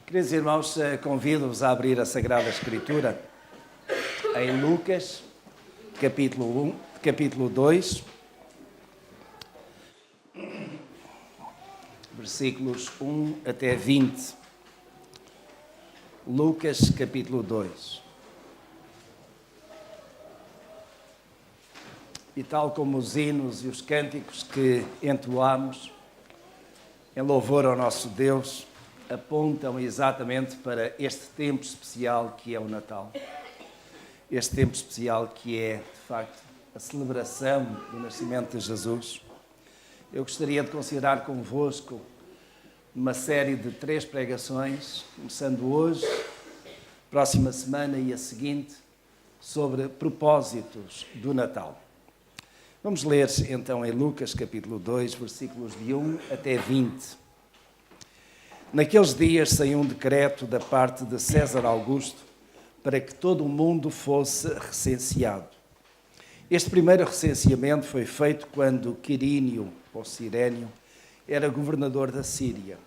Queridos irmãos, convido-vos a abrir a Sagrada Escritura em Lucas, capítulo 2, versículos 1 até 20. Lucas, capítulo 2. E tal como os hinos e os cânticos que entoamos em louvor ao nosso Deus, apontam exatamente para este tempo especial que é o Natal. Este tempo especial que é, de facto, a celebração do nascimento de Jesus. Eu gostaria de considerar convosco uma série de 3 pregações, começando hoje, próxima semana e a seguinte, sobre propósitos do Natal. Vamos ler então em Lucas capítulo 2, versículos de 1 até 20. Naqueles dias saiu um decreto da parte de César Augusto para que todo o mundo fosse recenseado. Este primeiro recenseamento foi feito quando Quirínio, ou Cirénio, era governador da Síria.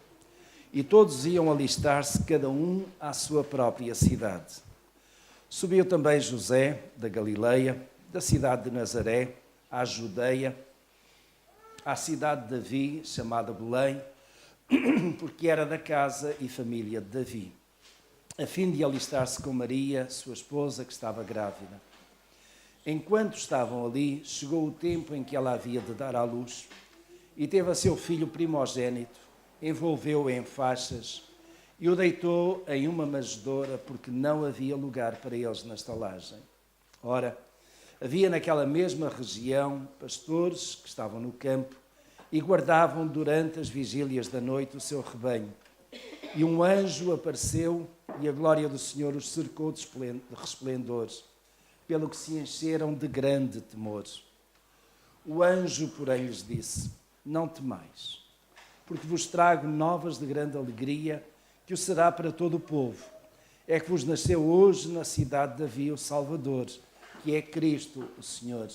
E todos iam alistar-se, cada um à sua própria cidade. Subiu também José, da Galileia, da cidade de Nazaré, à Judeia, à cidade de Davi, chamada Belém, porque era da casa e família de Davi, a fim de alistar-se com Maria, sua esposa, que estava grávida. Enquanto estavam ali, chegou o tempo em que ela havia de dar à luz, e teve a seu filho primogênito, envolveu-o em faixas e o deitou em uma manjedoura, porque não havia lugar para eles na estalagem. Ora, havia naquela mesma região pastores que estavam no campo e guardavam durante as vigílias da noite o seu rebanho. E um anjo apareceu e a glória do Senhor os cercou de resplendores, pelo que se encheram de grande temor. O anjo, porém, lhes disse: não temais, porque vos trago novas de grande alegria, que o será para todo o povo. É que vos nasceu hoje na cidade de Davi o Salvador, que é Cristo o Senhor.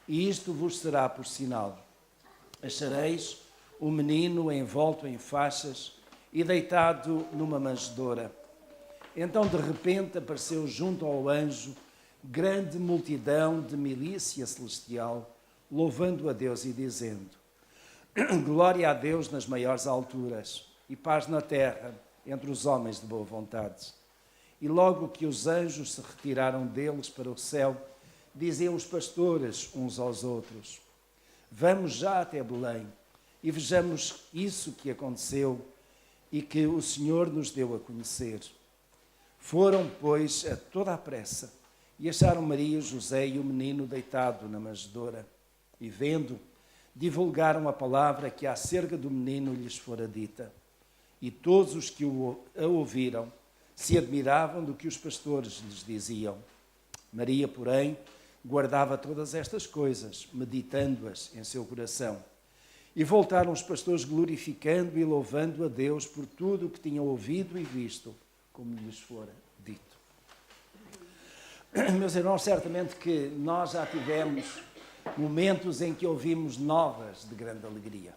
E isto vos será por sinal: achareis um menino envolto em faixas e deitado numa manjedoura. Então, de repente, apareceu junto ao anjo grande multidão de milícia celestial, louvando a Deus e dizendo: glória a Deus nas maiores alturas e paz na terra entre os homens de boa vontade. E logo que os anjos se retiraram deles para o céu, diziam os pastores uns aos outros: vamos já até Belém e vejamos isso que aconteceu e que o Senhor nos deu a conhecer. Foram, pois, a toda a pressa e acharam Maria, José e o menino deitado na manjedoura. E vendo, divulgaram a palavra que acerca do menino lhes fora dita. E todos os que a ouviram se admiravam do que os pastores lhes diziam. Maria, porém, guardava todas estas coisas, meditando-as em seu coração. E voltaram os pastores glorificando e louvando a Deus por tudo o que tinham ouvido e visto, como lhes fora dito. Meus irmãos, certamente que nós já tivemos momentos em que ouvimos novas de grande alegria.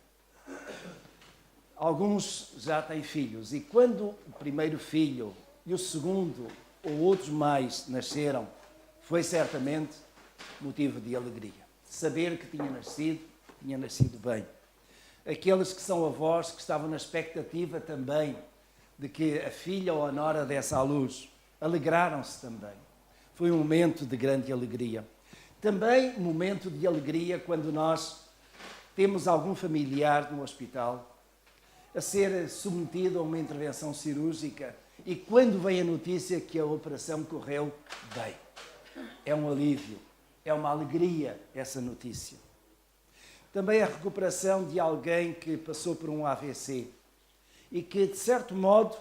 Alguns já têm filhos, e quando o primeiro filho e o segundo ou outros mais nasceram, foi certamente motivo de alegria. Saber que tinha nascido bem. Aqueles que são avós, que estavam na expectativa também de que a filha ou a nora desse à luz, alegraram-se também. Foi um momento de grande alegria. Também um momento de alegria quando nós temos algum familiar no hospital a ser submetido a uma intervenção cirúrgica e quando vem a notícia que a operação correu bem. É um alívio, é uma alegria essa notícia. Também a recuperação de alguém que passou por um AVC e que, de certo modo,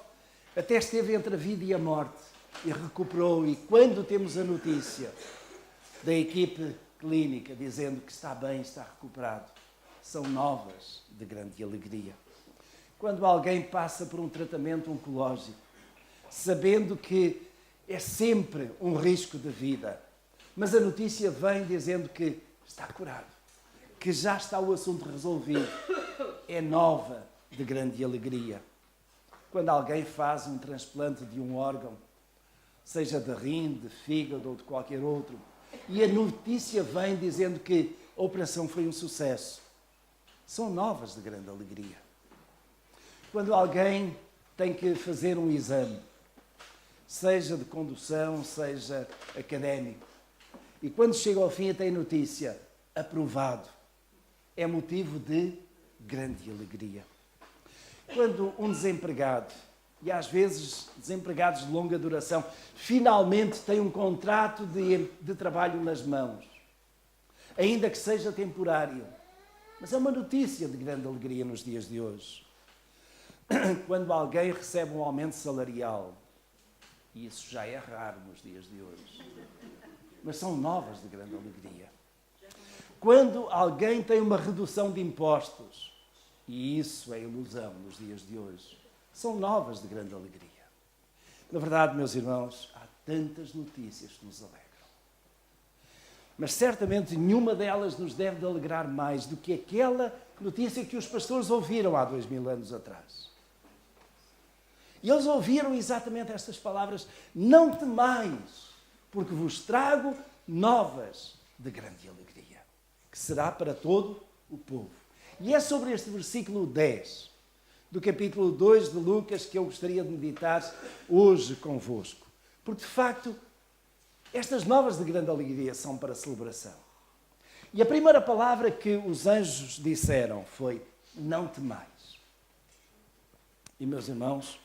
até esteve entre a vida e a morte e recuperou. E quando temos a notícia da equipe clínica dizendo que está bem, está recuperado, são novas de grande alegria. Quando alguém passa por um tratamento oncológico, sabendo que é sempre um risco de vida, mas a notícia vem dizendo que está curado, que já está o assunto resolvido, é nova de grande alegria. quando alguém faz um transplante de um órgão, seja de rim, de fígado ou de qualquer outro, e a notícia vem dizendo que a operação foi um sucesso. São novas de grande alegria. Quando alguém tem que fazer um exame, seja de condução, seja académico, e quando chega ao fim e tem notícia, aprovado, é motivo de grande alegria. Quando um desempregado, e às vezes desempregados de longa duração, finalmente tem um contrato de trabalho nas mãos, ainda que seja temporário, mas é uma notícia de grande alegria nos dias de hoje. Quando alguém recebe um aumento salarial, e isso já é raro nos dias de hoje, mas são novas de grande alegria. Quando alguém tem uma redução de impostos, e isso é ilusão nos dias de hoje, são novas de grande alegria. Na verdade, meus irmãos, há tantas notícias que nos alegram. Mas certamente nenhuma delas nos deve de alegrar mais do que aquela notícia que os pastores ouviram há 2000 anos atrás. E eles ouviram exatamente estas palavras: não temais, porque vos trago novas de grande alegria, que será para todo o povo. E é sobre este versículo 10 do capítulo 2 de Lucas que eu gostaria de meditar hoje convosco. Porque, de facto, estas novas de grande alegria são para celebração. E a primeira palavra que os anjos disseram foi: não temais. E, meus irmãos,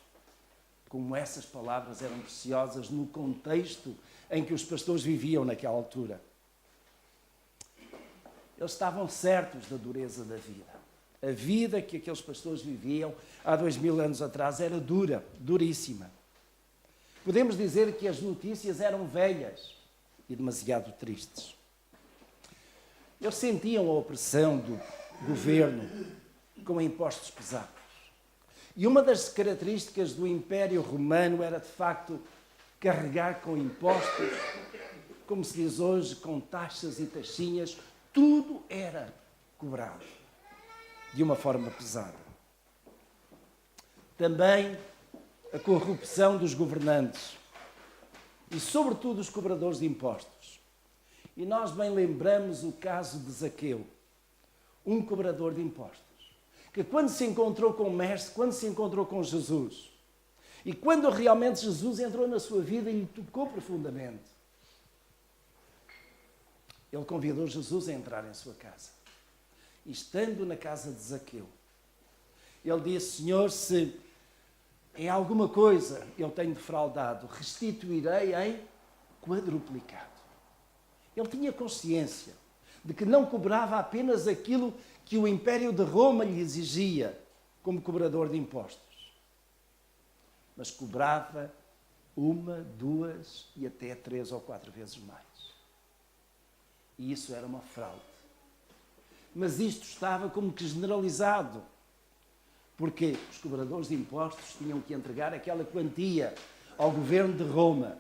como essas palavras eram preciosas no contexto em que os pastores viviam naquela altura. Eles estavam certos da dureza da vida. A vida que aqueles pastores viviam há 2000 anos atrás era dura, duríssima. Podemos dizer que as notícias eram velhas e demasiado tristes. Eles sentiam a opressão do governo com impostos pesados. E uma das características do Império Romano era, de facto, carregar com impostos, como se diz hoje, com taxas e taxinhas, tudo era cobrado de uma forma pesada. Também a corrupção dos governantes e, sobretudo, os cobradores de impostos. E nós bem lembramos o caso de Zaqueu, um cobrador de impostos, que quando se encontrou com o Mestre, quando se encontrou com Jesus, e quando realmente Jesus entrou na sua vida e lhe tocou profundamente, ele convidou Jesus a entrar em sua casa. E estando na casa de Zaqueu, ele disse: Senhor, se em alguma coisa eu tenho defraudado, restituirei em quadruplicado. Ele tinha consciência de que não cobrava apenas aquilo que o Império de Roma lhe exigia como cobrador de impostos, mas cobrava 1, 2 e até 3 ou 4 vezes mais. E isso era uma fraude. Mas isto estava como que generalizado, porque os cobradores de impostos tinham que entregar aquela quantia ao governo de Roma,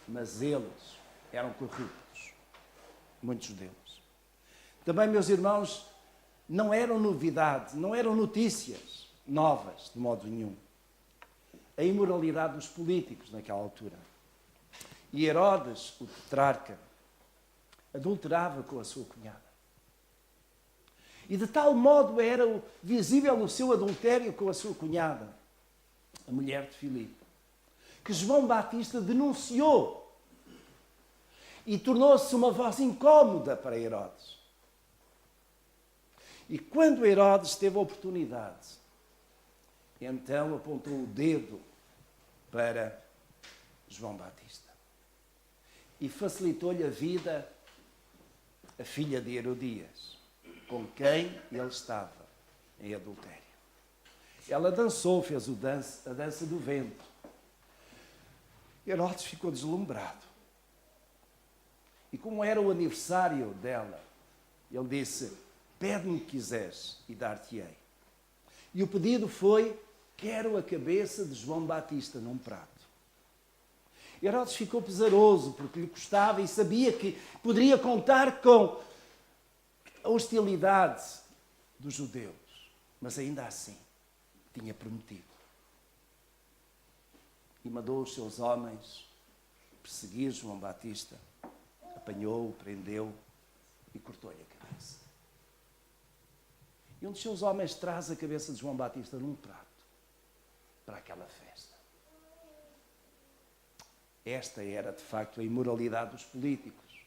mas eles eram corruptos, muitos deles. Também, meus irmãos, não eram novidade, não eram notícias novas, de modo nenhum. A imoralidade dos políticos naquela altura. E Herodes, o tetrarca, adulterava com a sua cunhada. E de tal modo era visível o seu adultério com a sua cunhada, a mulher de Filipe, que João Batista denunciou e tornou-se uma voz incómoda para Herodes. E quando Herodes teve a oportunidade, então apontou o dedo para João Batista e facilitou-lhe a vida a filha de Herodias, com quem ele estava em adultério. Ela dançou, fez a dança do vento. Herodes ficou deslumbrado. E como era o aniversário dela, ele disse: pede-me o que quiseres e dar-te-ei. E o pedido foi: quero a cabeça de João Batista num prato. Herodes ficou pesaroso porque lhe custava e sabia que poderia contar com a hostilidade dos judeus, mas ainda assim tinha prometido. e mandou os seus homens perseguir João Batista. Apanhou-o, prendeu e cortou-lhe a cabeça. E um dos seus homens traz a cabeça de João Batista num prato para aquela festa. Esta era, de facto, a imoralidade dos políticos,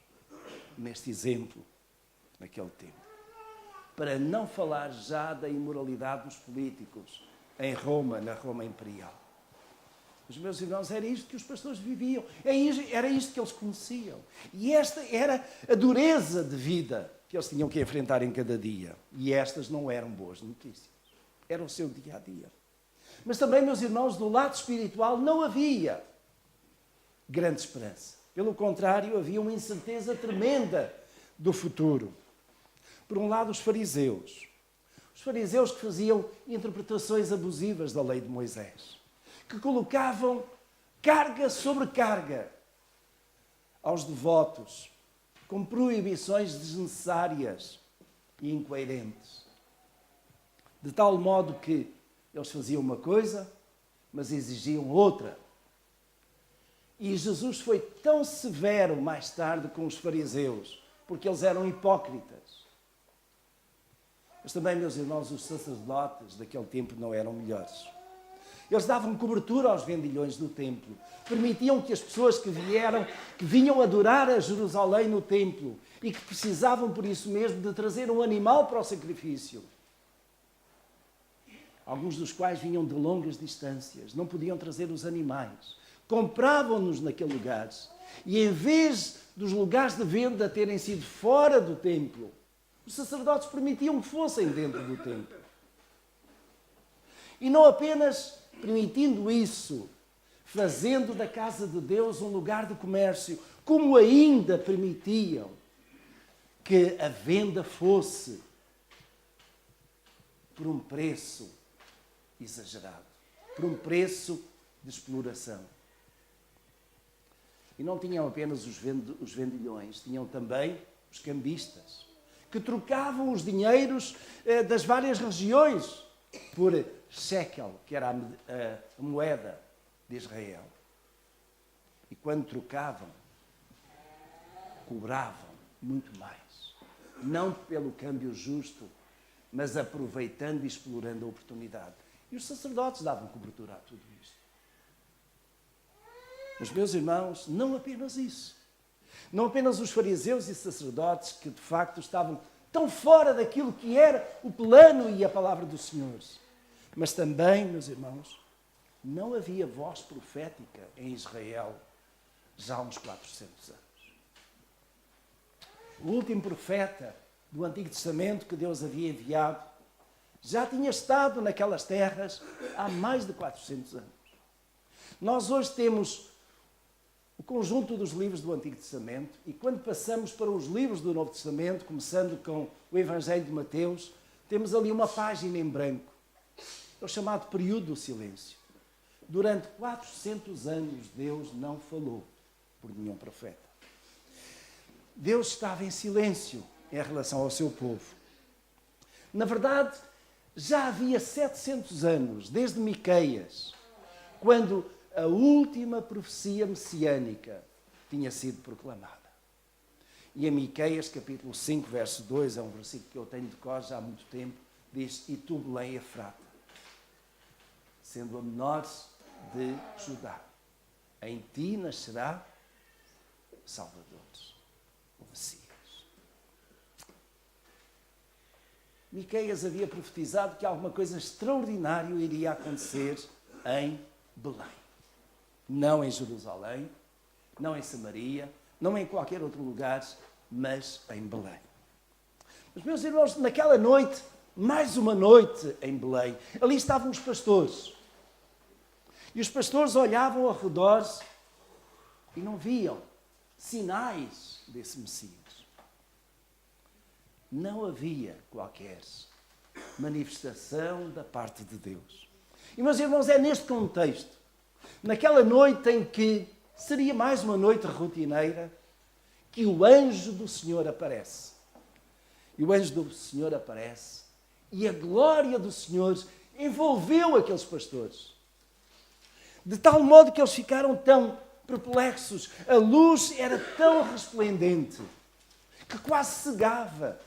neste exemplo, naquele tempo. Para não falar já da imoralidade dos políticos em Roma, na Roma Imperial. Os meus irmãos, era isto que os pastores viviam, era isto que eles conheciam. E esta era a dureza de vida que eles tinham que enfrentar em cada dia. E estas não eram boas notícias. Era o seu dia a dia. Mas também, meus irmãos, do lado espiritual não havia grande esperança. Pelo contrário, havia uma incerteza tremenda do futuro. Por um lado, os fariseus. Os fariseus que faziam interpretações abusivas da lei de Moisés, que colocavam carga sobre carga aos devotos, com proibições desnecessárias e incoerentes. De tal modo que eles faziam uma coisa, mas exigiam outra. E Jesus foi tão severo mais tarde com os fariseus, porque eles eram hipócritas. Mas também, meus irmãos, os sacerdotes daquele tempo não eram melhores. Eles davam cobertura aos vendilhões do templo. Permitiam que as pessoas que vinham adorar a Jerusalém no templo e que precisavam, por isso mesmo, de trazer um animal para o sacrifício, alguns dos quais vinham de longas distâncias, não podiam trazer os animais, compravam-nos naquele lugar. E em vez dos lugares de venda terem sido fora do templo, os sacerdotes permitiam que fossem dentro do templo. E não apenas permitindo isso, fazendo da casa de Deus um lugar de comércio, como ainda permitiam que a venda fosse por um preço exagerado, por um preço de exploração. E não tinham apenas os vendilhões, tinham também os cambistas, que trocavam os dinheiros das várias regiões por shekel, que era a moeda de Israel. E quando trocavam, cobravam muito mais. Não pelo câmbio justo, mas aproveitando e explorando a oportunidade. E os sacerdotes davam cobertura a tudo isto. Mas, meus irmãos, não apenas isso. Não apenas os fariseus e sacerdotes que, de facto, estavam tão fora daquilo que era o plano e a palavra do Senhor. Mas também, meus irmãos, não havia voz profética em Israel já há uns 400 anos. O último profeta do Antigo Testamento que Deus havia enviado já tinha estado naquelas terras há mais de 400 anos. Nós hoje temos o conjunto dos livros do Antigo Testamento e quando passamos para os livros do Novo Testamento, começando com o Evangelho de Mateus, temos ali uma página em branco. É o chamado período do silêncio. Durante 400 anos Deus não falou por nenhum profeta. Deus estava em silêncio em relação ao seu povo. Na verdade, já havia 700 anos, desde Miqueias, quando a última profecia messiânica tinha sido proclamada. E em Miqueias, capítulo 5, verso 2, é um versículo que eu tenho de cor já há muito tempo, diz: "E tu, Belém Efrata, sendo a menor de Judá, em ti nascerá o Salvador, o Messias." Miqueias havia profetizado que alguma coisa extraordinária iria acontecer em Belém. Não em Jerusalém, não em Samaria, não em qualquer outro lugar, mas em Belém. Mas, meus irmãos, naquela noite, mais uma noite em Belém, ali estavam os pastores. E os pastores olhavam ao redor e não viam sinais desse Messias. Não havia qualquer manifestação da parte de Deus. E, meus irmãos, é neste contexto, naquela noite em que seria mais uma noite rotineira, que o anjo do Senhor aparece. E o anjo do Senhor aparece e a glória do Senhor envolveu aqueles pastores. de tal modo que eles ficaram tão perplexos. A luz era tão resplendente que quase cegava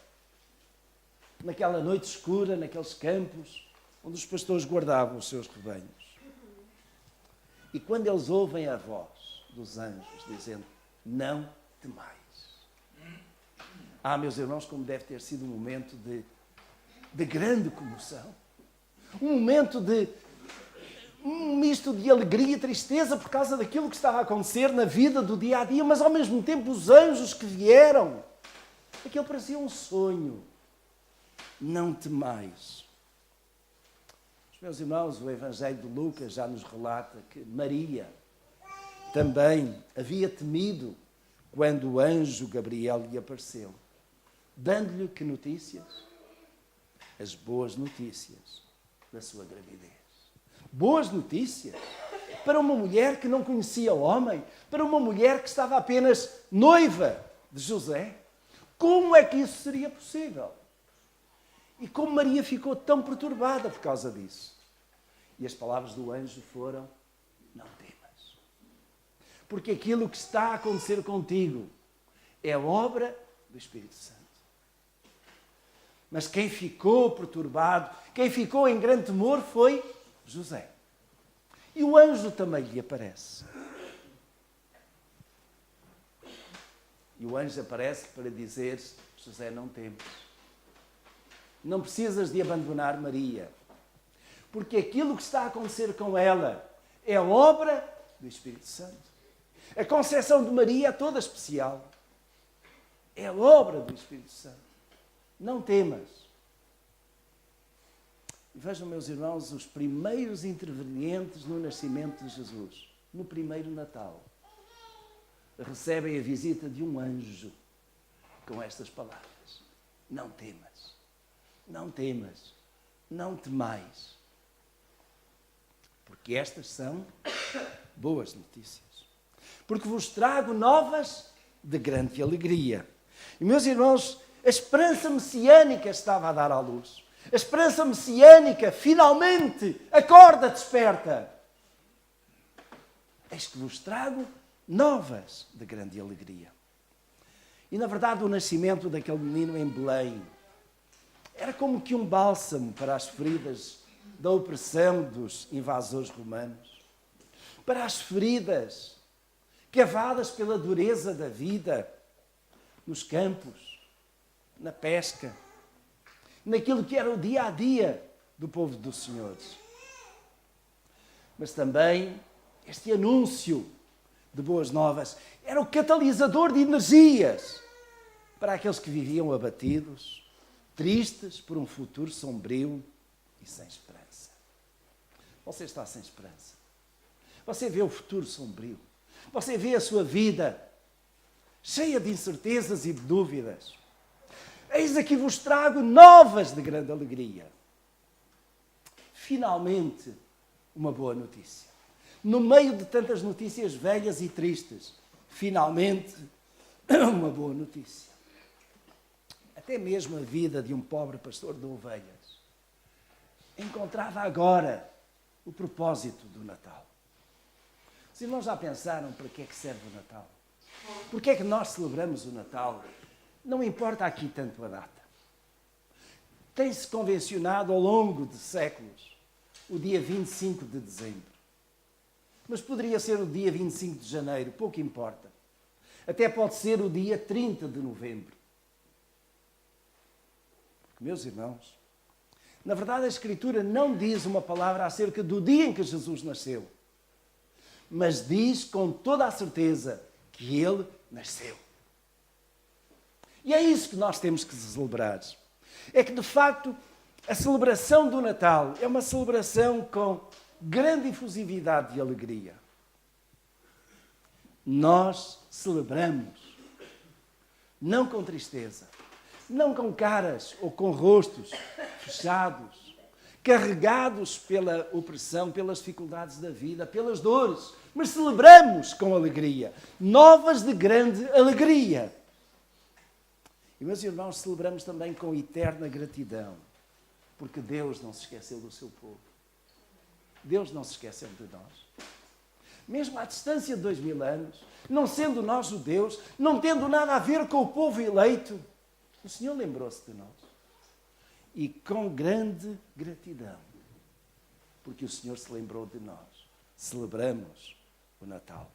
naquela noite escura, naqueles campos onde os pastores guardavam os seus rebanhos. E quando eles ouvem a voz dos anjos dizendo: não temais. Meus irmãos, como deve ter sido um momento de grande comoção. Um momento um misto de alegria e tristeza por causa daquilo que estava a acontecer na vida do dia a dia, mas ao mesmo tempo os anjos que vieram, aquilo parecia um sonho. Não temais. Meus irmãos, o Evangelho de Lucas já nos relata que Maria também havia temido quando o anjo Gabriel lhe apareceu, dando-lhe que notícias? As boas notícias da sua gravidez. Boas notícias para uma mulher que não conhecia o homem, para uma mulher que estava apenas noiva de José. Como é que isso seria possível? E como Maria ficou tão perturbada por causa disso? E as palavras do anjo foram: não temas. Porque aquilo que está a acontecer contigo é obra do Espírito Santo. Mas quem ficou perturbado, quem ficou em grande temor foi José. E o anjo também lhe aparece. E o anjo aparece para dizer: José, não temas. Não precisas de abandonar Maria, porque aquilo que está a acontecer com ela é obra do Espírito Santo. A concepção de Maria é toda especial. É obra do Espírito Santo. Não temas. E vejam, meus irmãos, os primeiros intervenientes no nascimento de Jesus, no primeiro Natal, recebem a visita de um anjo com estas palavras: não temas. Não temas, não temais, porque estas são boas notícias. Porque vos trago novas de grande alegria. E, meus irmãos, a esperança messiânica estava a dar à luz. A esperança messiânica, finalmente, acorda, desperta. Eis que vos trago novas de grande alegria. E, na verdade, o nascimento daquele menino em Belém era como que um bálsamo para as feridas da opressão dos invasores romanos, para as feridas cavadas pela dureza da vida, nos campos, na pesca, naquilo que era o dia a dia do povo do Senhor. Mas também este anúncio de boas novas era o catalisador de energias para aqueles que viviam abatidos, tristes por um futuro sombrio e sem esperança. Você está sem esperança. Você vê o futuro sombrio. Você vê a sua vida cheia de incertezas e de dúvidas. Eis aqui vos trago novas de grande alegria. Finalmente, uma boa notícia. No meio de tantas notícias velhas e tristes, finalmente, uma boa notícia. Até mesmo a vida de um pobre pastor de ovelhas encontrava agora o propósito do Natal. Os irmãos já pensaram para que é que serve o Natal? Por que é que nós celebramos o Natal? Não importa aqui tanto a data. Tem-se convencionado ao longo de séculos o dia 25 de dezembro. Mas poderia ser o dia 25 de janeiro, pouco importa. Até pode ser o dia 30 de novembro. Meus irmãos, na verdade a Escritura não diz uma palavra acerca do dia em que Jesus nasceu, mas diz com toda a certeza que Ele nasceu. E é isso que nós temos que celebrar. É que, de facto, a celebração do Natal é uma celebração com grande efusividade de alegria. Nós celebramos, não com tristeza, não com caras ou com rostos fechados, carregados pela opressão, pelas dificuldades da vida, pelas dores, mas celebramos com alegria, novas de grande alegria. E, meus irmãos, celebramos também com eterna gratidão, porque Deus não se esqueceu do seu povo. Deus não se esqueceu de nós. mesmo à distância de 2000 anos, não sendo nós judeus, não tendo nada a ver com o povo eleito, o Senhor lembrou-se de nós. E com grande gratidão, porque o Senhor se lembrou de nós, celebramos o Natal.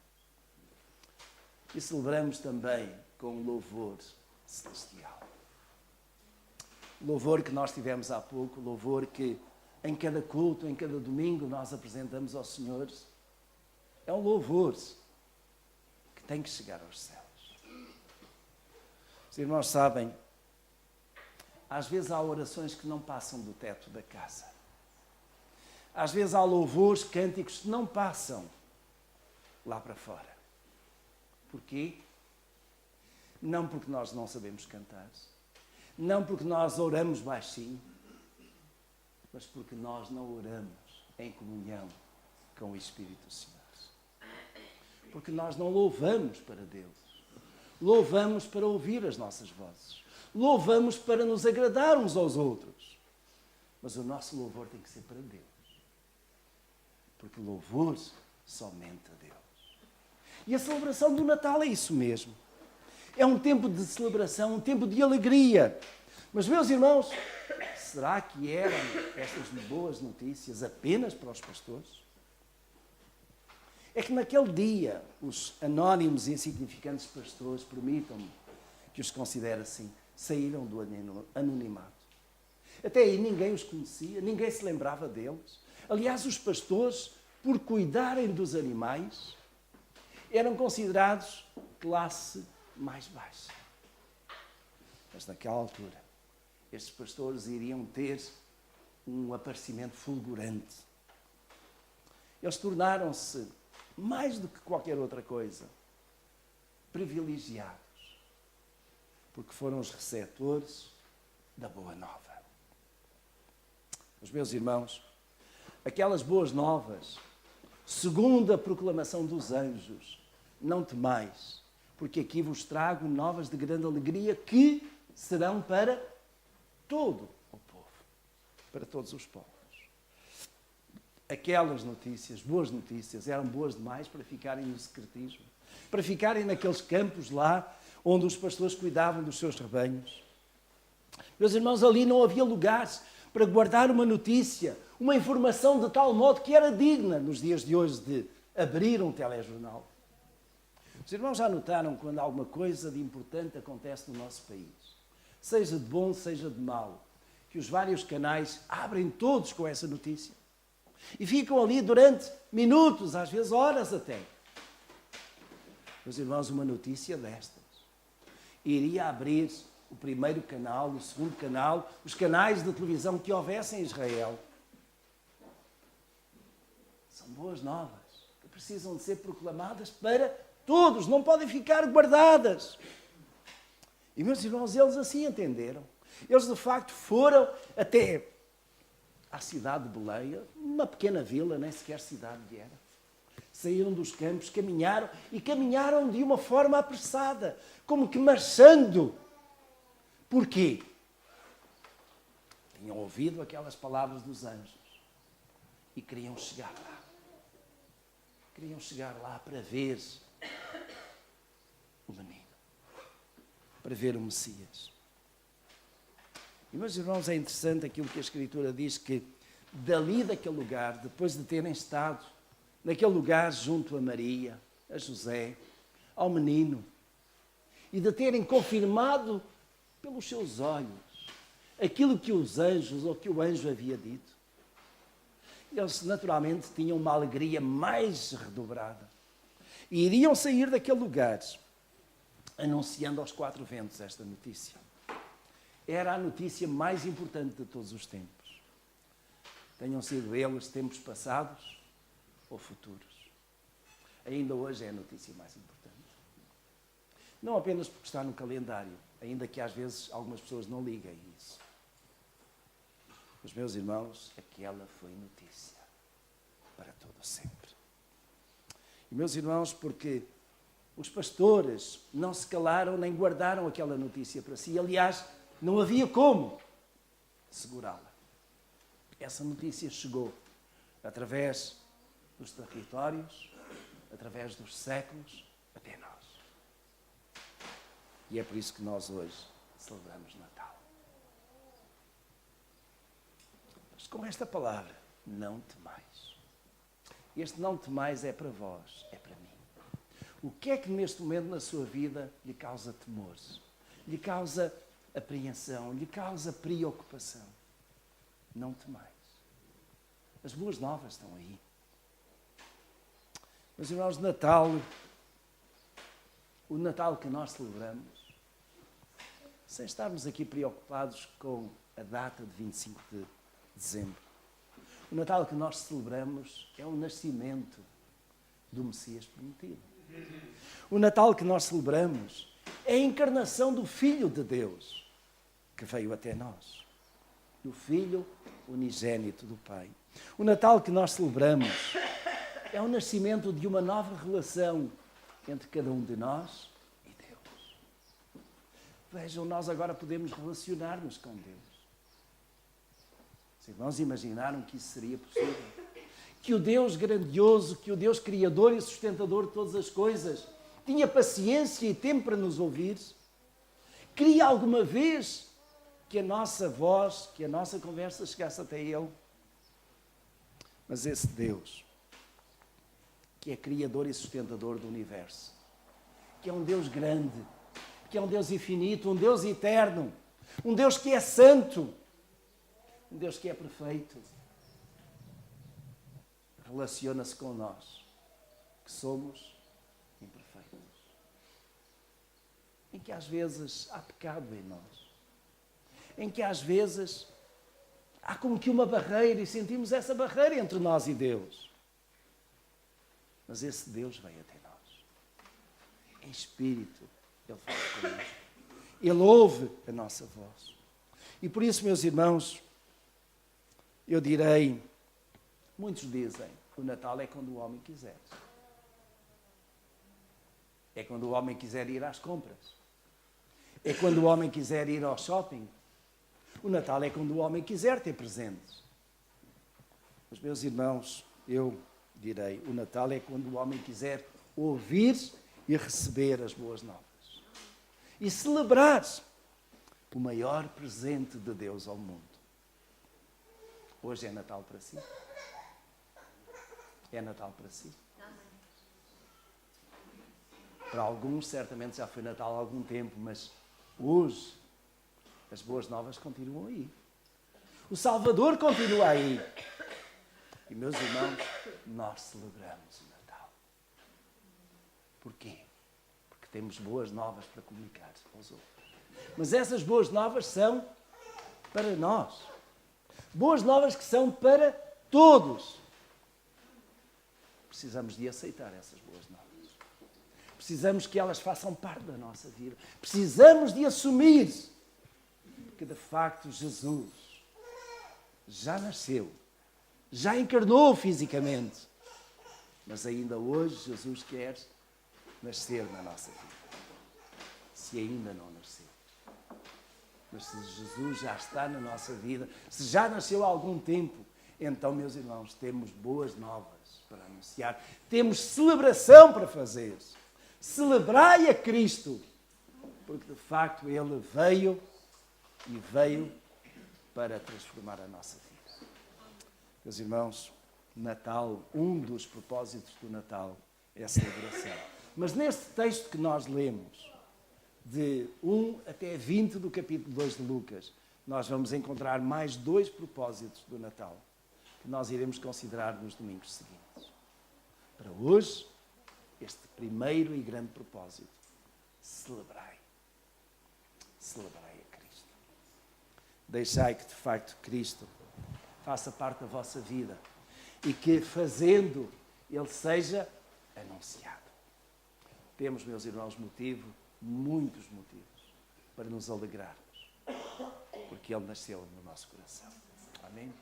E celebramos também com louvor celestial. Louvor que nós tivemos há pouco, louvor que em cada culto, em cada domingo nós apresentamos ao Senhor. É um louvor que tem que chegar aos céus. Os irmãos sabem, às vezes há orações que não passam do teto da casa. Às vezes há louvores, cânticos que não passam lá para fora. Porquê? Não porque nós não sabemos cantar, não porque nós oramos baixinho, mas porque nós não oramos em comunhão com o Espírito Santo. Porque nós não louvamos para Deus, louvamos para ouvir as nossas vozes, louvamos para nos agradar uns aos outros, mas o nosso louvor tem que ser para Deus, porque louvor somente a Deus. E a celebração do Natal é isso mesmo. É um tempo de celebração, um tempo de alegria. Mas, meus irmãos, será que eram estas boas notícias apenas para os pastores? É que naquele dia, os anónimos e insignificantes pastores, permitam-me que os considere assim, saíram do anonimato. Até aí ninguém os conhecia, ninguém se lembrava deles. Aliás, os pastores, por cuidarem dos animais, eram considerados classe mais baixa. Mas naquela altura, estes pastores iriam ter um aparecimento fulgurante. Eles tornaram-se, mais do que qualquer outra coisa, privilegiados, porque foram os receptores da boa nova. Os meus irmãos, aquelas boas novas, segundo a proclamação dos anjos, não temais, porque aqui vos trago novas de grande alegria que serão para todo o povo, para todos os povos. Aquelas notícias, boas notícias, eram boas demais para ficarem no secretismo, para ficarem naqueles campos lá onde os pastores cuidavam dos seus rebanhos. Meus irmãos, ali não havia lugares para guardar uma notícia, uma informação de tal modo que era digna, nos dias de hoje, de abrir um telejornal. Os irmãos já notaram quando alguma coisa de importante acontece no nosso país, seja de bom, seja de mau, que os vários canais abrem todos com essa notícia e ficam ali durante minutos, às vezes horas até. Meus irmãos, uma notícia destas iria abrir o primeiro canal, o segundo canal, os canais de televisão que houvessem em Israel. São boas novas que precisam de ser proclamadas para todos, não podem ficar guardadas. E, meus irmãos, eles assim entenderam. Eles, de facto, foram até à cidade de Belém, uma pequena vila, nem sequer cidade era. Saíram dos campos, caminharam, e caminharam de uma forma apressada, como que marchando. Porquê? Tinham ouvido aquelas palavras dos anjos e queriam chegar lá. Queriam chegar lá para ver o menino, para ver o Messias. E, meus irmãos, é interessante aquilo que a Escritura diz, que dali daquele lugar, depois de terem estado naquele lugar junto a Maria, a José, ao menino, e de terem confirmado pelos seus olhos aquilo que os anjos, ou que o anjo havia dito, eles naturalmente tinham uma alegria mais redobrada. E iriam sair daquele lugar anunciando aos quatro ventos esta notícia. Era a notícia mais importante de todos os tempos. Tenham sido eles tempos passados ou futuros. Ainda hoje é a notícia mais importante. Não apenas porque está no calendário, ainda que às vezes algumas pessoas não liguem isso. Mas, meus irmãos, aquela foi notícia para todo sempre. E, meus irmãos, porque os pastores não se calaram nem guardaram aquela notícia para si. Aliás, não havia como segurá-la. Essa notícia chegou através dos territórios, através dos séculos, até nós. E é por isso que nós hoje celebramos Natal. Mas com esta palavra, não temais. Este não temais é para vós, é para mim. O que é que neste momento na sua vida lhe causa temores? Lhe causa apreensão? Lhe causa preocupação? Não temais. As boas novas estão aí. Meus irmãos, Natal, o Natal que nós celebramos, sem estarmos aqui preocupados com a data de 25 de dezembro. O Natal que nós celebramos é o nascimento do Messias prometido. O Natal que nós celebramos é a encarnação do Filho de Deus, que veio até nós. Do Filho unigênito do Pai. O Natal que nós celebramos é o nascimento de uma nova relação entre cada um de nós e Deus. Vejam, nós agora podemos relacionar-nos com Deus. Os irmãos imaginaram que isso seria possível? Que o Deus grandioso, que o Deus criador e sustentador de todas as coisas, tinha paciência e tempo para nos ouvir? Queria alguma vez que a nossa voz, que a nossa conversa chegasse até Ele? Mas esse Deus, que é criador e sustentador do universo, que é um Deus grande, que é um Deus infinito, um Deus eterno, um Deus que é santo, um Deus que é perfeito, relaciona-se com nós, que somos imperfeitos. Em que às vezes há pecado em nós. Em que às vezes há como que uma barreira e sentimos essa barreira entre nós e Deus. Mas esse Deus vem até nós. Em espírito, Ele fala conosco. Ele ouve a nossa voz. E por isso, meus irmãos, eu direi, muitos dizem, o Natal é quando o homem quiser. É quando o homem quiser ir às compras. É quando o homem quiser ir ao shopping. O Natal é quando o homem quiser ter presentes. Mas, meus irmãos, eu direi, o Natal é quando o homem quiser ouvir e receber as boas novas. E celebrar o maior presente de Deus ao mundo. Hoje é Natal para si? É Natal para si? Para alguns, certamente, já foi Natal há algum tempo, mas hoje as boas novas continuam aí. O Salvador continua aí. E, meus irmãos, nós celebramos o Natal. Porquê? Porque temos boas novas para comunicar aos outros. Mas essas boas novas são para nós. Boas novas que são para todos. Precisamos de aceitar essas boas novas. Precisamos que elas façam parte da nossa vida. Precisamos de assumir que, de facto, Jesus já nasceu, já encarnou fisicamente, mas ainda hoje Jesus quer nascer na nossa vida. Se ainda não nasceu. Mas se Jesus já está na nossa vida, se já nasceu há algum tempo, então, meus irmãos, temos boas novas para anunciar. Temos celebração para fazer. Celebrai a Cristo, porque de facto Ele veio e veio para transformar a nossa vida. Meus irmãos, Natal, um dos propósitos do Natal é a celebração. Mas neste texto que nós lemos, de 1 até 20 do capítulo 2 de Lucas, nós vamos encontrar mais 2 propósitos do Natal, que nós iremos considerar nos domingos seguintes. Para hoje, este primeiro e grande propósito, celebrai. Celebrai a Cristo. Deixai que, de facto, Cristo faça parte da vossa vida e que, fazendo, Ele seja anunciado. Temos, meus irmãos, muitos motivos para nos alegrarmos, porque Ele nasceu no nosso coração. Amém?